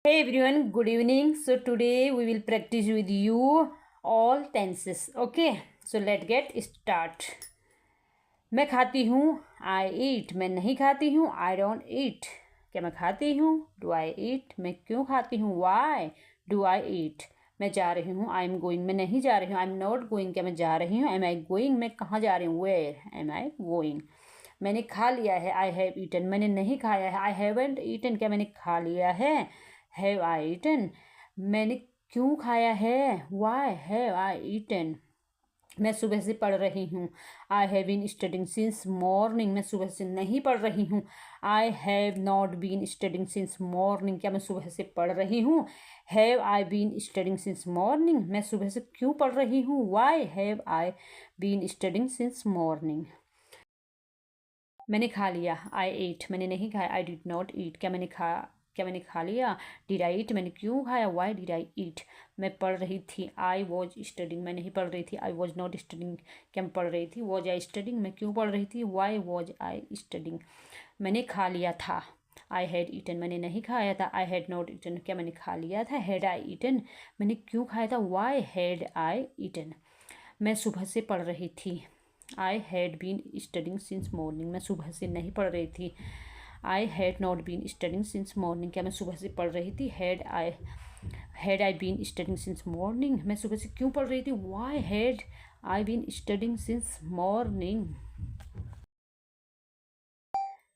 Hey everyone, good evening. So today we will practice with you all tenses. Okay, so let's get start. मैं खाती हूँ, I eat. मैं नहीं खाती हूँ, I don't eat. क्या मैं खाती हूँ? Do I eat? मैं क्यों खाती हूँ? Why do I eat? मैं जा रही हूँ, I am going. मैं नहीं जा रही हूँ, I am not going. क्या मैं जा रही हूँ? Am I going? मैं कहाँ जा रही हूँ? Where am I going? मैंने खा लिया है, I have eaten. मैंने नहीं खाया है, I haven't eaten. क्या मैंने खा लिया है? Have I eaten? मैंने क्यों खाया है? Why have I eaten? मैं सुबह से पढ़ रही हूँ, I have been studying since morning. मैं सुबह से नहीं पढ़ रही हूँ, I have not been studying since morning. क्या मैं सुबह से पढ़ रही हूँ? Have I been studying since morning. मैं सुबह से क्यों पढ़ रही हूँ? Why have I been studying since morning. मैंने खा लिया, आई एट. मैंने नहीं खाया, आई डिड नॉट ईट. क्या मैंने खा लिया? डिड आई ईट. मैंने क्यों खाया? वाई डिड आई ईट. मैं पढ़ रही थी, आई वॉज स्टडिंग. मैं नहीं पढ़ रही थी, आई वॉज नॉट स्टडिंग. क्या मैं पढ़ रही थी? Was I studying. मैं क्यों पढ़ रही थी? Why was I studying. मैंने खा लिया था, आई हैड ईटन. मैंने नहीं खाया था, आई हैड नॉट ईटन. क्या मैंने खा लिया था? Had I eaten. मैंने क्यों खाया था? Why had I eaten. मैं सुबह से पढ़ रही थी, I had been studying since morning. मैं सुबह से नहीं पढ़ रही थी, I had not been studying since morning. क्या मैं सुबह से पढ़ रही थी? Had I been studying since morning. मैं सुबह से क्यों पढ़ रही थी? Why had I been studying since morning.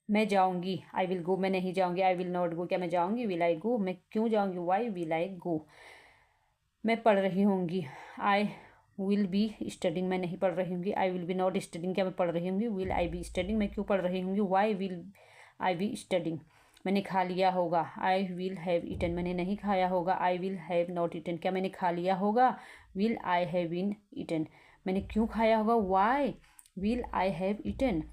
मैं जाऊंगी, आई विल गो. मैं नहीं जाऊंगी, आई विल नॉट गो. क्या मैं जाऊंगी? विल आई गो. मैं क्यों जाऊंगी? वाई विल आई गो. मैं पढ़ रही होंगी, आई विल बी स्टडिंग. मैं नहीं पढ़ रही होंगी, I will be not studying. क्या मैं पढ़ रही होंगी? Will I be studying. मैं क्यों पढ़ रही होंगी? Why will I be studying. मैंने खा लिया होगा, आई विल हैव ईटन. मैंने नहीं खाया होगा, I will have not eaten. क्या मैंने खा लिया होगा? Will I have been eaten. मैंने क्यों खाया होगा? Why will I have eaten.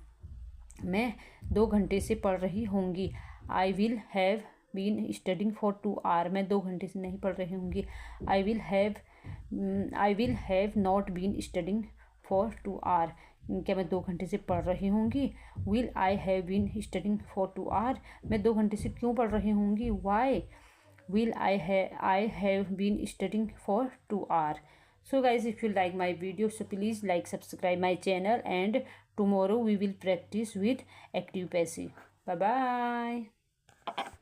मैं 2 घंटे से पढ़ रही होंगी, I will have been studying for 2 hour. मैं 2 घंटे से नहीं पढ़ रही होंगी, I will have not been studying for 2 hour. क्या मैं 2 घंटे से पढ़ रही होंगी? Will I have been studying for 2 hour. मैं 2 घंटे से क्यों पढ़ रही होंगी? Why will I have been studying for 2 hours. So guys, if you like my video, so please like, subscribe my channel, and tomorrow we will practice with active passive. Bye bye.